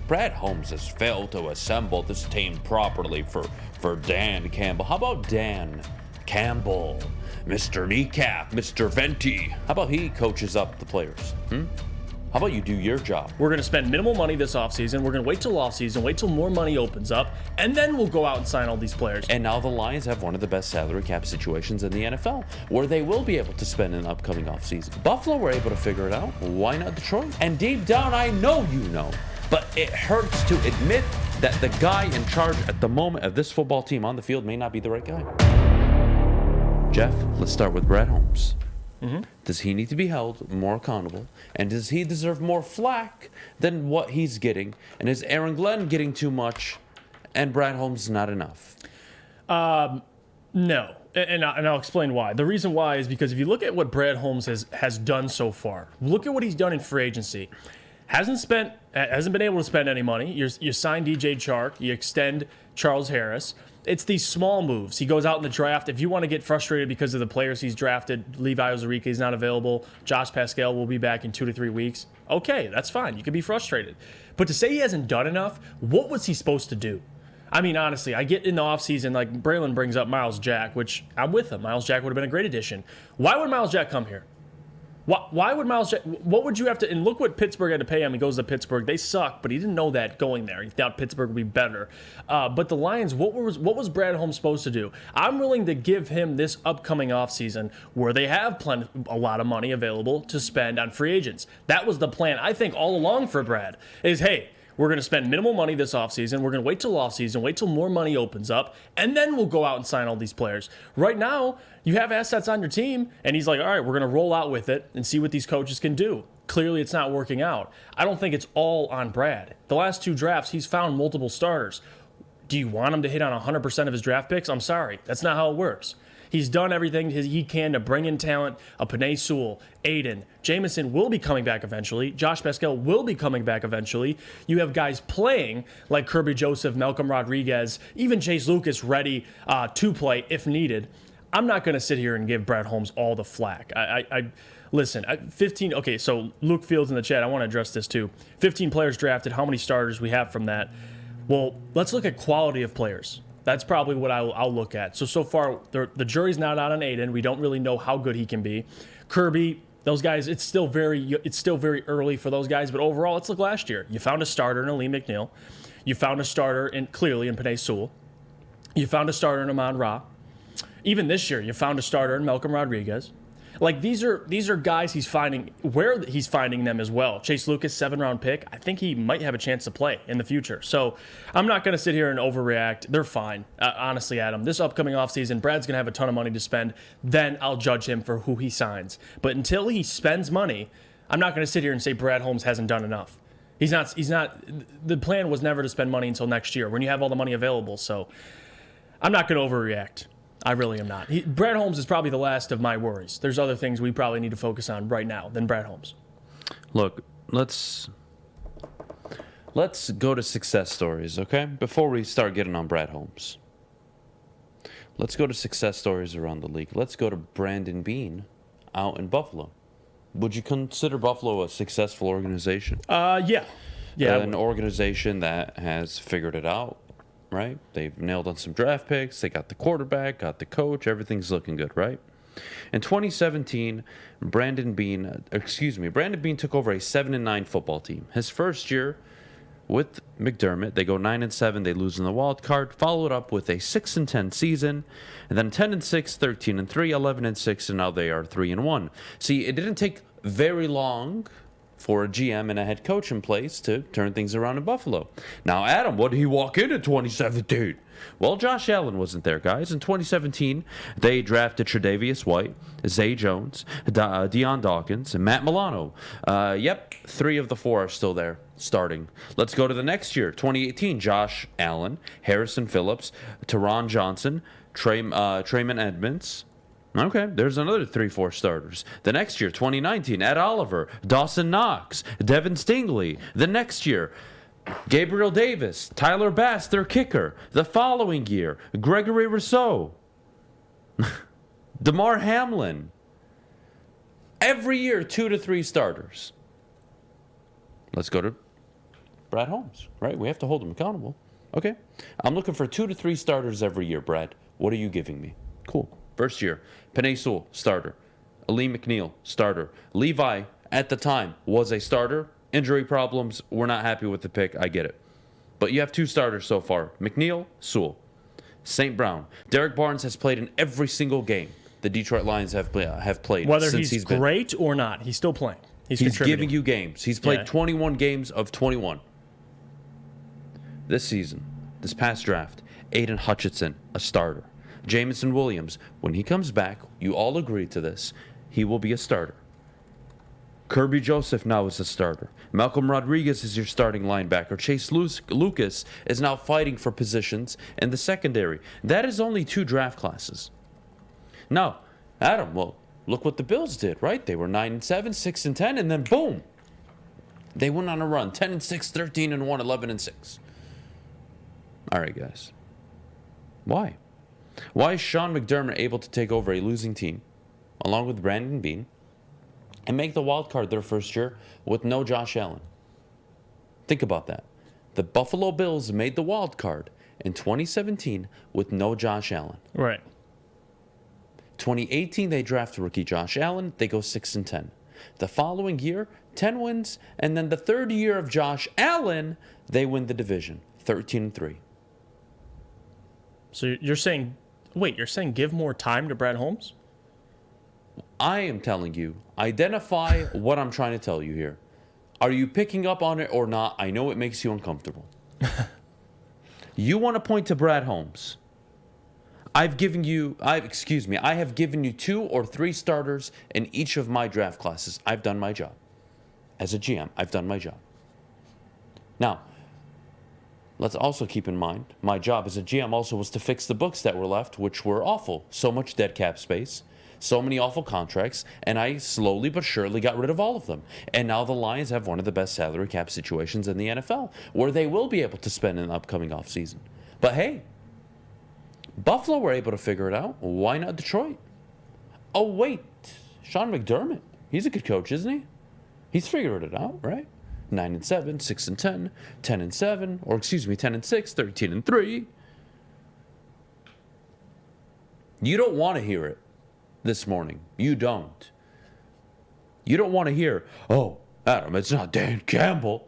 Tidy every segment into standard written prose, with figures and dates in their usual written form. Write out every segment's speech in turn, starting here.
Brad Holmes has failed to assemble this team properly for Dan Campbell. How about Dan Campbell? Mr. Kneecap, Mr. Venti. How about he coaches up the players? How about you do your job? We're going to spend minimal money this offseason. We're going to wait till offseason, wait till more money opens up, and then we'll go out and sign all these players. And now the Lions have one of the best salary cap situations in the NFL, where they will be able to spend in the upcoming offseason. Buffalo were able to figure it out. Why not Detroit? And deep down, I know you know, but it hurts to admit that the guy in charge at the moment of this football team on the field may not be the right guy. Jeff, let's start with Brad Holmes. Does he need to be held more accountable? And does he deserve more flack than what he's getting? And is Aaron Glenn getting too much and Brad Holmes not enough? No. And I'll explain why. The reason why is because if you look at what Brad Holmes has done so far, look at what he's done in free agency. Hasn't been able to spend any money. You sign DJ Chark, you extend Charles Harris. It's these small moves. He goes out in the draft. If you want to get frustrated because of the players he's drafted, Levi Ozarika is not available. Josh Pascal will be back in 2 to 3 weeks. Okay, that's fine. You can be frustrated. But to say he hasn't done enough, what was he supposed to do? I mean, honestly, I get in the offseason, like Braylon brings up Miles Jack, which I'm with him. Miles Jack would have been a great addition. Why would Miles Jack come here? Why would Miles Jack, what would you have to, and look what Pittsburgh had to pay him. He goes to Pittsburgh. They suck, but he didn't know that going there. He thought Pittsburgh would be better. But the Lions, what was Brad Holmes supposed to do? I'm willing to give him this upcoming offseason where they have a lot of money available to spend on free agents. That was the plan, I think, all along for Brad, is, hey, we're going to spend minimal money this offseason. We're going to wait till offseason, wait till more money opens up, and then we'll go out and sign all these players. Right now, you have assets on your team, and he's like, all right, we're going to roll out with it and see what these coaches can do. Clearly, it's not working out. I don't think it's all on Brad. The last 2 drafts, he's found multiple starters. Do you want him to hit on 100% of his draft picks? I'm sorry. That's not how it works. He's done everything he can to bring in talent. A Penei Sewell, Aidan, Jameson will be coming back eventually. Josh Pascal will be coming back eventually. You have guys playing like Kirby Joseph, Malcolm Rodriguez, even Chase Lucas ready to play if needed. I'm not going to sit here and give Brad Holmes all the flack. Listen, 15. Okay, so Luke Fields in the chat, I want to address this too. 15 players drafted. How many starters we have from that? Well, let's look at quality of players. That's probably what I'll look at. So far, the jury's not out on Aidan. We don't really know how good he can be. Kirby, those guys, it's still very early for those guys. But overall, let's look last year. You found a starter in Alim McNeill. You found a starter clearly in Penei Sewell. You found a starter in Amon-Ra. Even this year, you found a starter in Malcolm Rodriguez. Like, these are guys he's finding where he's finding them as well. Chase Lucas, 7th-round pick. I think he might have a chance to play in the future. So I'm not going to sit here and overreact. They're fine. Honestly, Adam, this upcoming offseason, Brad's going to have a ton of money to spend. Then I'll judge him for who he signs. But until he spends money, I'm not going to sit here and say Brad Holmes hasn't done enough. He's not. The plan was never to spend money until next year when you have all the money available. So I'm not going to overreact. I really am not. Brad Holmes is probably the last of my worries. There's other things we probably need to focus on right now than Brad Holmes. Look, let's go to success stories, okay? Before we start getting on Brad Holmes. Let's go to success stories around the league. Let's go to Brandon Beane out in Buffalo. Would you consider Buffalo a successful organization? Yeah. An organization that has figured it out. Right? They've nailed on some draft picks. They got the quarterback, got the coach. Everything's looking good, right? In 2017, Brandon Beane took over a 7-9 football team. His first year with McDermott, they go 9-7. They lose in the wild card. Followed up with a 6-10 season, and then 10-6, 13-3, 11-6, and now they are 3-1. See, it didn't take very long for a GM and a head coach in place to turn things around in Buffalo. Now, Adam, what did he walk in 2017? Well, Josh Allen wasn't there, guys. In 2017, they drafted Tre'Davious White, Zay Jones, Deion Dawkins, and Matt Milano. 3 of the 4 are still there, starting. Let's go to the next year, 2018. Josh Allen, Harrison Phillips, Teron Johnson, Trayman Edmonds. Okay, there's another 3-4 starters. The next year, 2019, Ed Oliver, Dawson Knox, Devin Stingley. The next year, Gabriel Davis, Tyler Bass, their kicker. The following year, Gregory Rousseau, DeMar Hamlin. Every year, 2 to 3 starters. Let's go to Brad Holmes, right? We have to hold him accountable. Okay. I'm looking for 2 to 3 starters every year, Brad. What are you giving me? Cool. First year, Penei Sewell, starter. Alim McNeill, starter. Levi, at the time, was a starter. Injury problems. We're not happy with the pick. I get it. But you have 2 starters so far. McNeill, Sewell. St. Brown. Derek Barnes has played in every single game the Detroit Lions have played. Whether since he's been. great or not, he's still playing. He's giving you games. He's played Yeah. 21 games of 21. This season, this past draft, Aidan Hutchinson, a starter. Jamison Williams, when he comes back, you all agree to this, he will be a starter. Kirby Joseph now is a starter. Malcolm Rodriguez is your starting linebacker. Chase Lucas is now fighting for positions in the secondary. That is only 2 draft classes. Now, Adam, well, look what the Bills did, right? They were 9-7, 6-10, and then boom, they went on a run: 10-6, 13-1, 11-6. All right, guys. Why? Why is Sean McDermott able to take over a losing team, along with Brandon Beane, and make the wild card their first year with no Josh Allen? Think about that. The Buffalo Bills made the wild card in 2017 with no Josh Allen. Right. 2018, they draft rookie Josh Allen. They go 6-10. The following year, 10 wins. And then the third year of Josh Allen, they win the division, 13-3. So you're saying, you're saying give more time to Brad Holmes? I am telling you, identify what I'm trying to tell you here. Are you picking up on it or not? I know it makes you uncomfortable. You want to point to Brad Holmes. I have given you 2 or 3 starters in each of my draft classes. I've done my job. As a GM, I've done my job. Now, let's also keep in mind, my job as a GM also was to fix the books that were left, which were awful. So much dead cap space, so many awful contracts, and I slowly but surely got rid of all of them. And now the Lions have one of the best salary cap situations in the NFL, where they will be able to spend in the upcoming offseason. But hey, Buffalo were able to figure it out. Why not Detroit? Oh, wait. Sean McDermott. He's a good coach, isn't he? He's figured it out, right? 9-7, 6-10, 10-7, or 10-6, 13-3. You don't want to hear it this morning. You don't. You don't want to hear, oh, Adam, it's not Dan Campbell.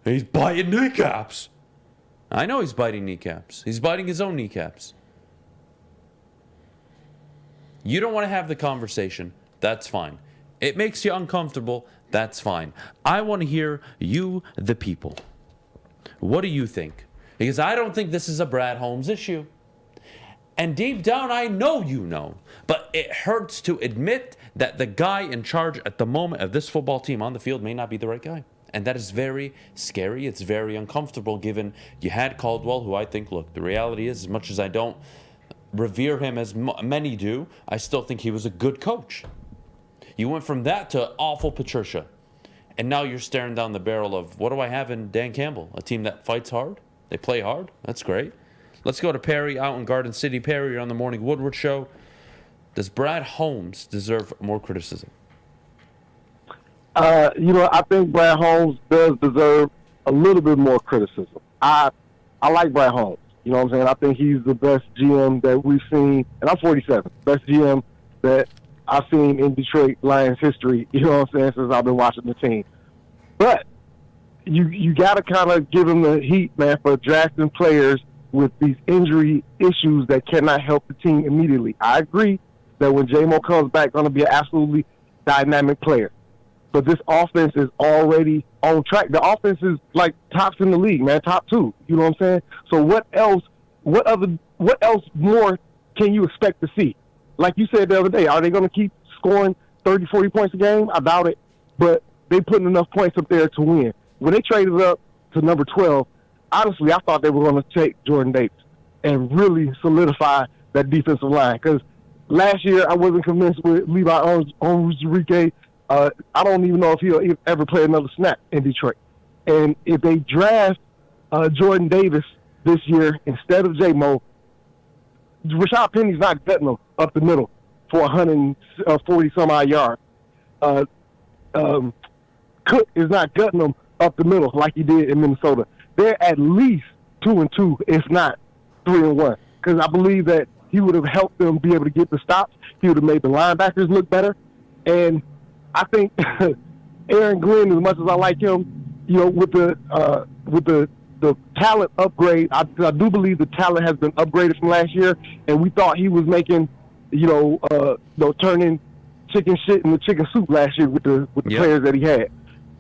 He's biting kneecaps. I know he's biting kneecaps. He's biting his own kneecaps. You don't want to have the conversation. That's fine. It makes you uncomfortable. That's fine. I want to hear you, the people. What do you think? Because I don't think this is a Brad Holmes issue. And deep down, I know you know. But it hurts to admit that the guy in charge at the moment of this football team on the field may not be the right guy. And that is very scary. It's very uncomfortable, given you had Caldwell, who I think, look, the reality is, as much as I don't revere him as many do, I still think he was a good coach. You went from that to awful Patricia. And now you're staring down the barrel of, what do I have in Dan Campbell? A team that fights hard? They play hard? That's great. Let's go to Perry out in Garden City. Perry, you're on the Morning Woodward Show. Does Brad Holmes deserve more criticism? I think Brad Holmes does deserve a little bit more criticism. I like Brad Holmes. You know what I'm saying? I think he's the best GM that we've seen, and I'm 47, best GM that I've seen in Detroit Lions history, you know what I'm saying, since I've been watching the team. But you got to kind of give him the heat, man, for drafting players with these injury issues that cannot help the team immediately. I agree that when J-Mo comes back, going to be an absolutely dynamic player. But this offense is already on track. The offense is like tops in the league, man, top 2. You know what I'm saying? So what else more can you expect to see? Like you said the other day, are they going to keep scoring 30, 40 points a game? I doubt it. But they putting enough points up there to win. When they traded up to number 12, honestly, I thought they were going to take Jordan Davis and really solidify that defensive line. Because last year I wasn't convinced with Levi Onwuzurike. I don't even know if he'll ever play another snap in Detroit. And if they draft Jordan Davis this year instead of J-Mo, Rashad Penny's not gutting them up the middle for 140-some-odd yards. Cook is not gutting them up the middle like he did in Minnesota. They're at least 2-2, if not 3-1, because I believe that he would have helped them be able to get the stops. He would have made the linebackers look better, and I think Aaron Glenn, as much as I like him, with the talent upgrade, I do believe the talent has been upgraded from last year, and we thought he was making, turning chicken shit into chicken soup last year with the players that he had.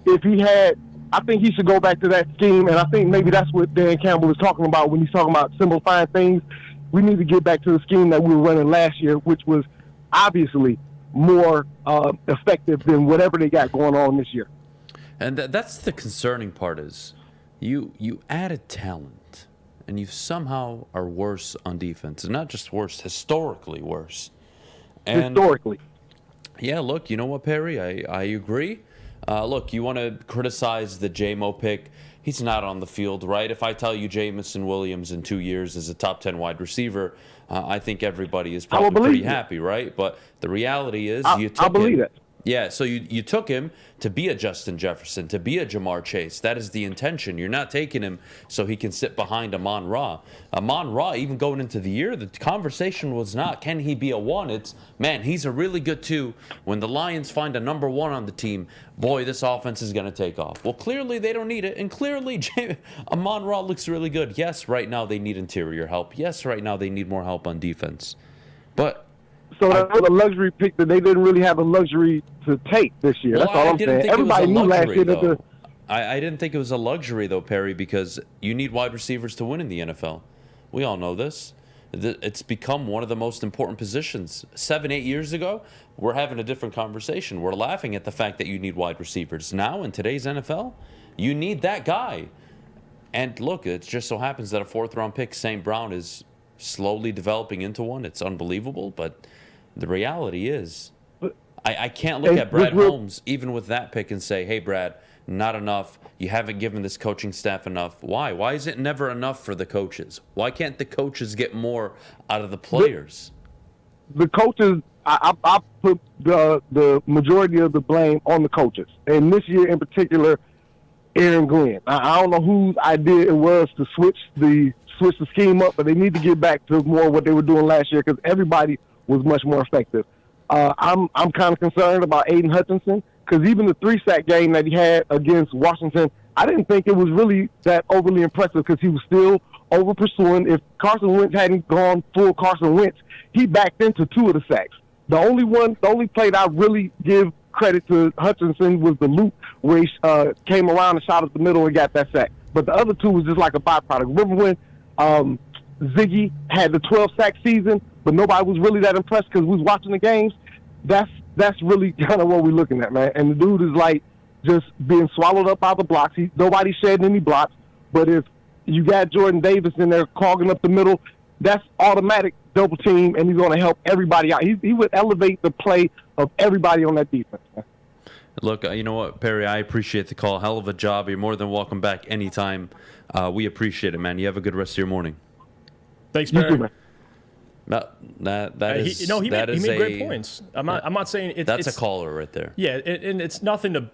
If he had, I think he should go back to that scheme, and I think maybe that's what Dan Campbell is talking about when he's talking about simplifying things. We need to get back to the scheme that we were running last year, which was obviously more effective than whatever they got going on this year. And that's the concerning part is you added talent, and you somehow are worse on defense. And not just worse, historically worse. And historically. Yeah, look, you know what, Perry? I agree. Look, you want to criticize the J-Mo pick. He's not on the field, right? If I tell you Jamison Williams in 2 years is a top 10 wide receiver, I think everybody is probably pretty happy, right? But the reality is you took I believe it. Yeah, so you took him to be a Justin Jefferson, to be a Jamar Chase. That is the intention. You're not taking him so he can sit behind Amon-Ra. Amon-Ra, even going into the year, the conversation was not, can he be a 1? It's, man, he's a really good 2. When the Lions find a number 1 on the team, boy, this offense is going to take off. Well, clearly they don't need it, and clearly Amon-Ra looks really good. Yes, right now they need interior help. Yes, right now they need more help on defense. But so that was a luxury pick that they didn't really have a luxury to take this year. Well, that's all I'm saying. Everybody knew last year that I didn't think it was a luxury, though, Perry, because you need wide receivers to win in the NFL. We all know this. It's become one of the most important positions. 7-8 years ago, we're having a different conversation. We're laughing at the fact that you need wide receivers. Now, in today's NFL, you need that guy. And look, it just so happens that a 4th-round pick, St. Brown, is slowly developing into one. It's unbelievable, but the reality is, I can't look at Brad Holmes, even with that pick, and say, hey, Brad, not enough. You haven't given this coaching staff enough. Why? Why is it never enough for the coaches? Why can't the coaches get more out of the players? The coaches, I put the majority of the blame on the coaches. And this year in particular, Aaron Glenn. I don't know whose idea it was to switch the scheme up, but they need to get back to more what they were doing last year because everybody was much more effective. I'm kind of concerned about Aidan Hutchinson because even the 3-sack game that he had against Washington, I didn't think it was really that overly impressive because he was still over pursuing. If Carson Wentz hadn't gone full Carson Wentz, he backed into 2 of the sacks. The only play that I really give credit to Hutchinson was the loop where he came around and shot up the middle and got that sack. But the other 2 was just like a byproduct. Remember when Ziggy had the 12-sack season, but nobody was really that impressed because we was watching the games? That's really kind of what we're looking at, man. And the dude is like just being swallowed up by the blocks. Nobody's shedding any blocks. But if you got Jordan Davis in there clogging up the middle, that's automatic double team, and he's going to help everybody out. He would elevate the play of everybody on that defense, man. Look, you know what, Perry, I appreciate the call. Hell of a job. You're more than welcome back anytime. We appreciate it, man. You have a good rest of your morning. Thanks, Perry. You too, man. He made great points. I'm not saying it's a caller right there. Yeah, and it's nothing to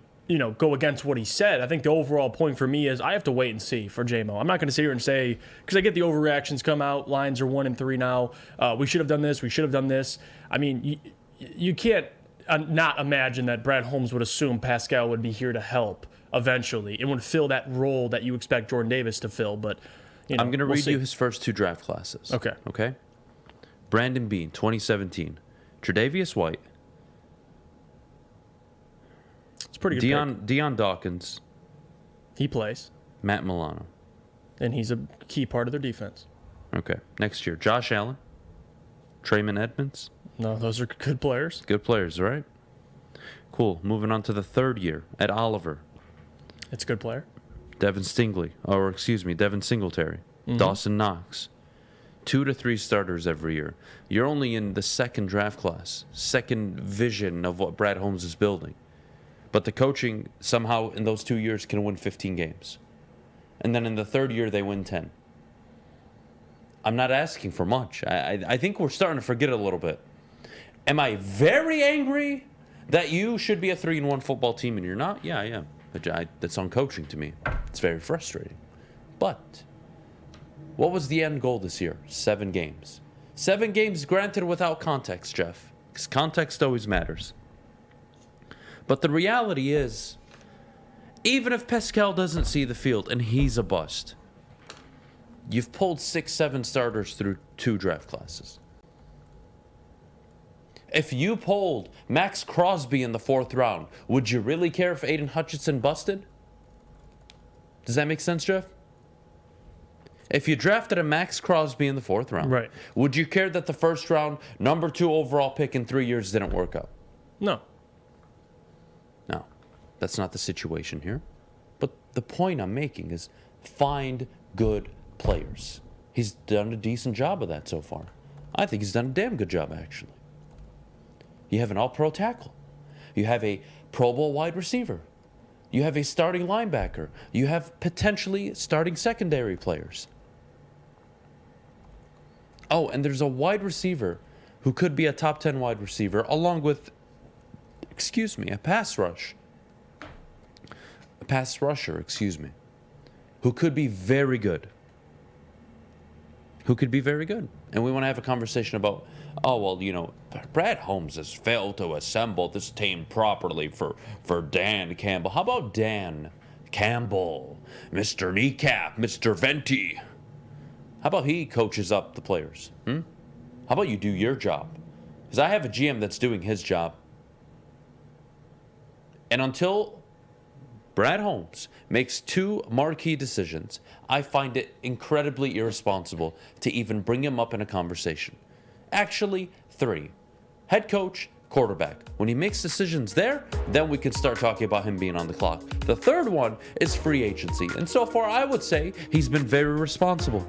go against what he said. I think the overall point for me is I have to wait and see for J-Mo. I'm not going to sit here and say, because I get the overreactions come out. Lions are 1-3 now. We should have done this. We should have done this. I mean, you can't not imagine that Brad Holmes would assume Pascal would be here to help eventually. It would fill that role that you expect Jordan Davis to fill. But I'm going to read you his first 2 draft classes. Okay. Brandon Beane, 2017. Tre'Davious White. It's pretty good. Deion Dawkins. He plays. Matt Milano. And he's a key part of their defense. Okay. Next year, Josh Allen. Trayman Edmonds. No, those are good players. Good players, right? Cool. Moving on to the 3rd year at Oliver. It's a good player. Devin Singletary. Mm-hmm. Dawson Knox. 2 to 3 starters every year. You're only in the 2nd draft class, 2nd vision of what Brad Holmes is building. But the coaching somehow in those 2 years can win 15 games. And then in the 3rd year, they win 10. I'm not asking for much. I think we're starting to forget a little bit. Am I very angry that you should be a 3-1 football team and you're not? Yeah, I am. That's on coaching to me. It's very frustrating. But what was the end goal this year? 7 games. 7 games, granted, without context, Jeff, because context always matters. But the reality is, even if Pascal doesn't see the field and he's a bust, you've pulled 6-7 starters through 2 draft classes. If you pulled Max Crosby in the 4th round, would you really care if Aidan Hutchinson busted? Does that make sense, Jeff? If you drafted a Max Crosby in the 4th round, right, would you care that the 1st round, number 2 overall pick in 3 years didn't work out? No. No, that's not the situation here. But the point I'm making is find good players. He's done a decent job of that so far. I think he's done a damn good job, actually. You have an all-pro tackle. You have a Pro Bowl wide receiver. You have a starting linebacker. You have potentially starting secondary players. Oh, and there's a wide receiver who could be a top 10 wide receiver, along with, a pass rusher, who could be very good. And we want to have a conversation about, Brad Holmes has failed to assemble this team properly for Dan Campbell. How about Dan Campbell, Mr. Kneecap, Mr. Venti? How about he coaches up the players? How about you do your job? Because I have a GM that's doing his job. And until Brad Holmes makes 2 marquee decisions, I find it incredibly irresponsible to even bring him up in a conversation. Actually, 3. Head coach, quarterback. When he makes decisions there, then we can start talking about him being on the clock. The 3rd one is free agency. And so far, I would say he's been very responsible.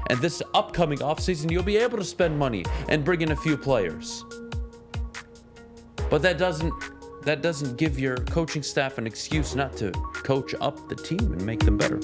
And this upcoming offseason, you'll be able to spend money and bring in a few players. But that doesn't give your coaching staff an excuse not to coach up the team and make them better.